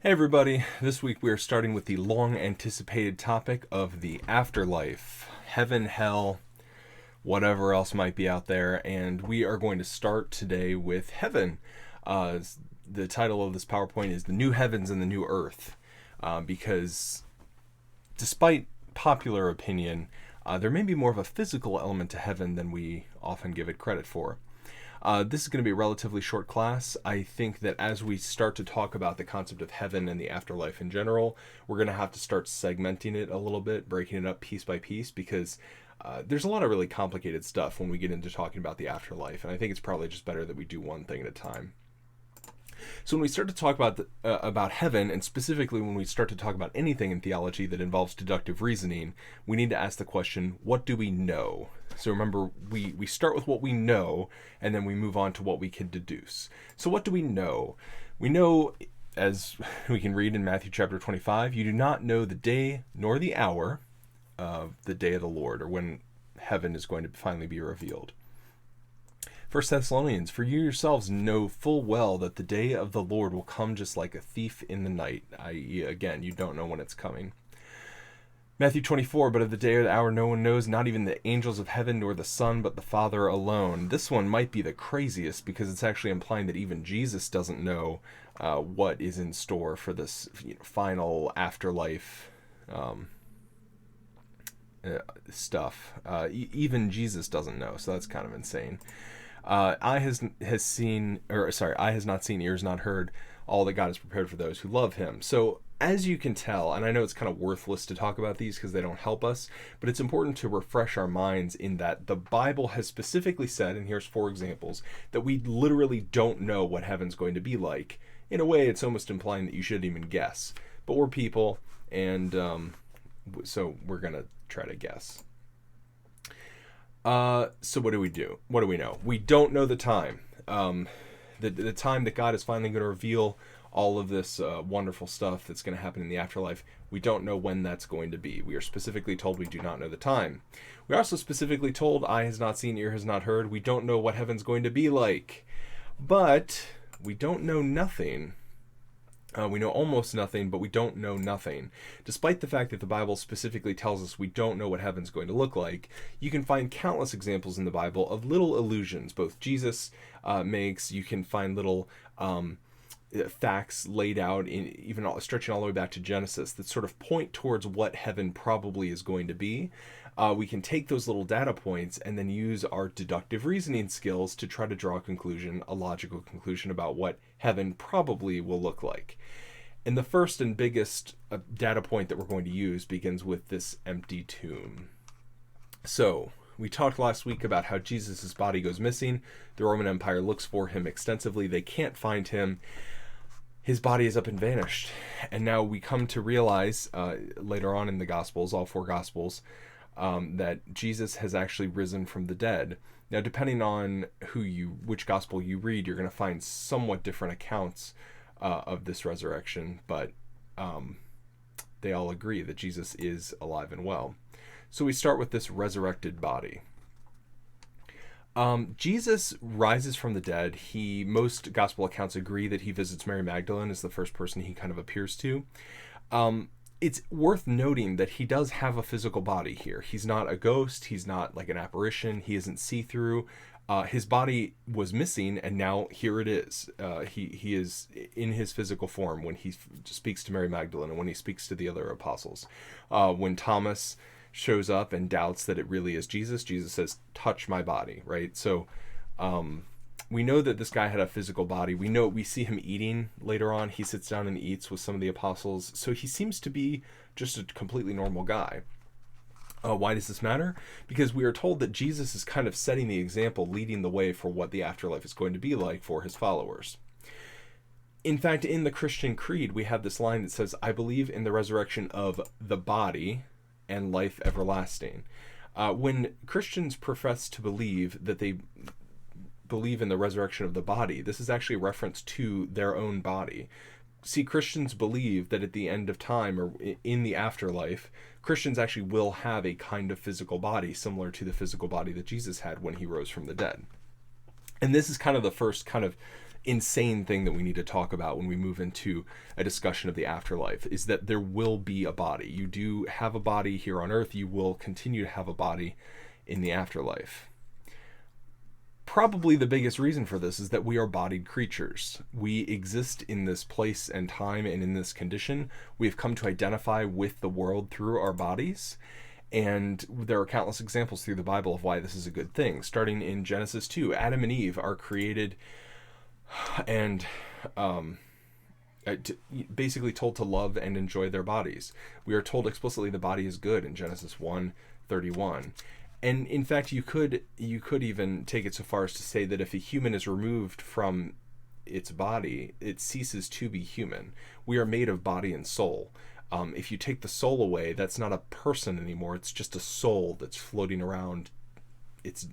Hey everybody, this week we are starting with the long anticipated topic of the afterlife, heaven, hell, whatever else might be out there, and we are going to start today with heaven. The title of this PowerPoint is The New Heavens and the New Earth, because despite popular opinion, there may be more of a physical element to heaven than we often give it credit for. This is going to be a relatively short class. I think that as we start to talk about the concept of heaven and the afterlife in general, we're going to have to start segmenting it a little bit, breaking it up piece by piece, because there's a lot of really complicated stuff when we get into talking about the afterlife, and I think it's probably just better that we do one thing at a time. So when we start to talk about heaven, and specifically when we start to talk about anything in theology that involves deductive reasoning, we need to ask the question, what do we know? So remember, we start with what we know, and then we move on to what we can deduce. So what do we know? We know, as we can read in Matthew chapter 25, you do not know the day nor the hour of the day of the Lord, or when heaven is going to finally be revealed. 1 Thessalonians, for you yourselves know full well that the day of the Lord will come just like a thief in the night, i.e., again, you don't know when it's coming. Matthew 24, but of the day or the hour no one knows, not even the angels of heaven nor the Son, but the Father alone. This one might be the craziest because it's actually implying that even Jesus doesn't know what is in store for this final afterlife stuff. Even Jesus doesn't know, so that's kind of insane. Eye has not seen, ears not heard, all that God has prepared for those who love him. So as you can tell, and I know it's kind of worthless to talk about these because they don't help us, but it's important to refresh our minds in that the Bible has specifically said, and here's 4 examples, that we literally don't know what heaven's going to be like. In a way, it's almost implying that you shouldn't even guess. But we're people, and so we're going to try to guess. So what do we do? What do we know? We don't know the time. The time that God is finally going to reveal all of this wonderful stuff that's going to happen in the afterlife. We don't know when that's going to be. We are specifically told we do not know the time. We're also specifically told eye has not seen, ear has not heard. We don't know what heaven's going to be like. But we don't know nothing. We know almost nothing, but we don't know nothing. Despite the fact that the Bible specifically tells us we don't know what heaven's going to look like, you can find countless examples in the Bible of little allusions. Both Jesus makes, you can find little facts laid out, even stretching all the way back to Genesis, that sort of point towards what heaven probably is going to be. We can take those little data points and then use our deductive reasoning skills to try to draw a logical conclusion about what heaven probably will look like. And the first and biggest data point that we're going to use begins with this empty tomb. So, we talked last week about how Jesus' body goes missing. The Roman Empire looks for him extensively. They can't find him. His body is up and vanished. And now we come to realize later on in the Gospels, all 4 Gospels, that Jesus has actually risen from the dead. Now, depending on which gospel you read, you're going to find somewhat different accounts of this resurrection, but they all agree that Jesus is alive and well. So we start with this resurrected body. Jesus rises from the dead. Most gospel accounts agree that he visits Mary Magdalene as the first person he kind of appears to. It's worth noting that he does have a physical body here. He's not a ghost. He's not like an apparition. He isn't see-through. His body was missing, and now here it is. He is in his physical form when he speaks to Mary Magdalene and when he speaks to the other apostles. When Thomas shows up and doubts that it really is Jesus, Jesus says, "Touch my body," right? So we know that this guy had a physical body. We see him eating later on. He sits down and eats with some of the apostles. So he seems to be just a completely normal guy. Why does this matter? Because we are told that Jesus is kind of setting the example, leading the way for what the afterlife is going to be like for his followers. In fact, in the Christian creed, we have this line that says, "I believe in the resurrection of the body and life everlasting." When Christians profess to believe that they believe in the resurrection of the body, this is actually a reference to their own body. See, Christians believe that at the end of time, or in the afterlife, Christians actually will have a kind of physical body similar to the physical body that Jesus had when he rose from the dead. And this is kind of the first kind of insane thing that we need to talk about when we move into a discussion of the afterlife, is that there will be a body. You do have a body here on earth. You will continue to have a body in the afterlife. Probably the biggest reason for this is that we are bodied creatures. We exist in this place and time and in this condition. We have come to identify with the world through our bodies. And there are countless examples through the Bible of why this is a good thing. Starting in Genesis 2, Adam and Eve are created and basically told to love and enjoy their bodies. We are told explicitly the body is good in Genesis 1:31. And in fact, you could even take it so far as to say that if a human is removed from its body, it ceases to be human. We are made of body and soul. If you take the soul away, that's not a person anymore. It's just a soul that's floating around. It's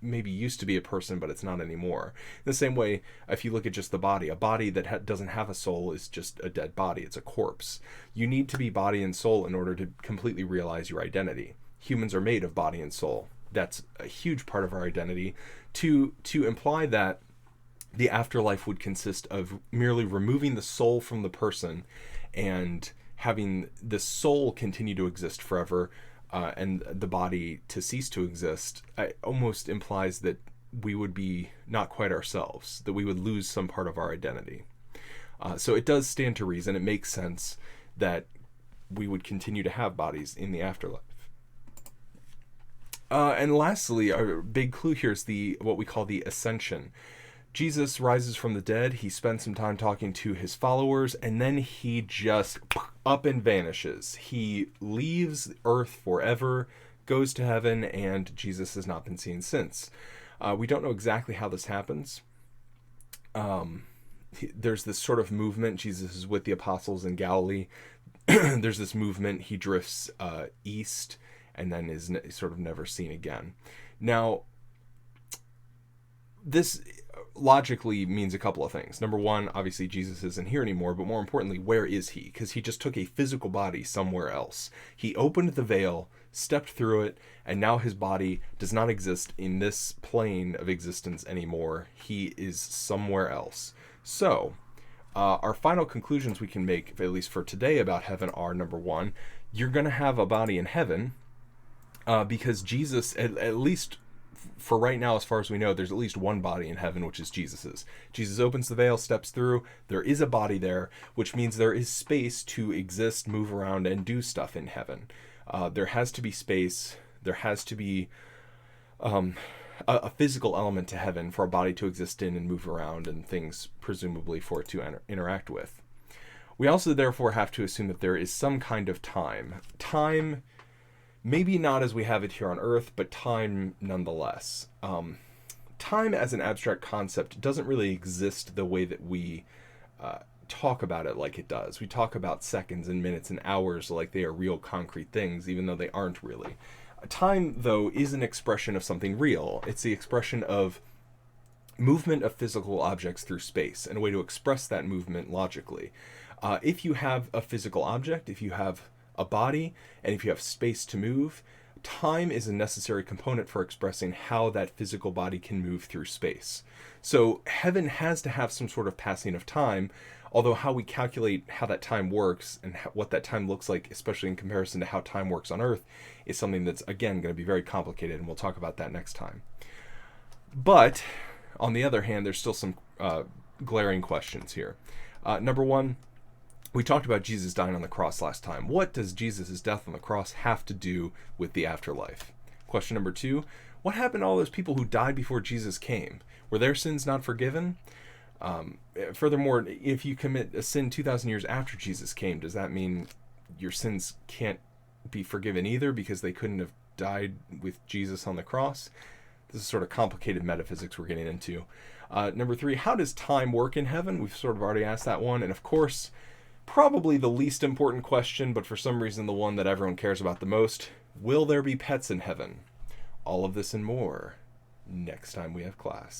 maybe used to be a person, but it's not anymore. In the same way, if you look at just the body, a body that doesn't have a soul is just a dead body. It's a corpse. You need to be body and soul in order to completely realize your identity. Humans are made of body and soul. That's a huge part of our identity. To imply that the afterlife would consist of merely removing the soul from the person and having the soul continue to exist forever, and the body to cease to exist, almost implies that we would be not quite ourselves, that we would lose some part of our identity. So it does stand to reason, it makes sense that we would continue to have bodies in the afterlife. And lastly, our big clue here is what we call the ascension. Jesus rises from the dead, he spends some time talking to his followers, and then he just up and vanishes. He leaves earth forever, goes to heaven, and Jesus has not been seen since. We don't know exactly how this happens. There's this sort of movement. Jesus is with the apostles in Galilee. There's this movement. He drifts east and then is sort of never seen again. Now, this logically means a couple of things. Number one, obviously Jesus isn't here anymore, but more importantly, where is he? Because he just took a physical body somewhere else. He opened the veil, stepped through it, and now his body does not exist in this plane of existence anymore. He is somewhere else. So, our final conclusions we can make, at least for today, about heaven are, number one, you're going to have a body in heaven, because Jesus, at least for right now, as far as we know, there's at least one body in heaven, which is Jesus's. Jesus opens the veil, steps through, there is a body there, which means there is space to exist, move around, and do stuff in heaven. There has to be space, there has to be a physical element to heaven for a body to exist in and move around, and things presumably for it to interact with. We also therefore have to assume that there is some kind of time. Time, maybe not as we have it here on Earth, but time nonetheless. Time as an abstract concept doesn't really exist the way that we talk about it like it does. We talk about seconds and minutes and hours like they are real concrete things, even though they aren't really. Time, though, is an expression of something real. It's the expression of movement of physical objects through space, and a way to express that movement logically. If you have a physical object, if you have a body, and if you have space to move, time is a necessary component for expressing how that physical body can move through space. So heaven has to have some sort of passing of time, although how we calculate how that time works and what that time looks like, especially in comparison to how time works on Earth, is something that's, again, going to be very complicated, and we'll talk about that next time. But, on the other hand, there's still some glaring questions here. Number one, we talked about Jesus dying on the cross last time. What does Jesus' death on the cross have to do with the afterlife? Question number two, what happened to all those people who died before Jesus came? Were their sins not forgiven? Furthermore, if you commit a sin 2,000 years after Jesus came, does that mean your sins can't be forgiven either because they couldn't have died with Jesus on the cross? This is sort of complicated metaphysics we're getting into. Number three, how does time work in heaven? We've sort of already asked that one. And of course, probably the least important question, but for some reason the one that everyone cares about the most, will there be pets in heaven? All of this and more next time we have class.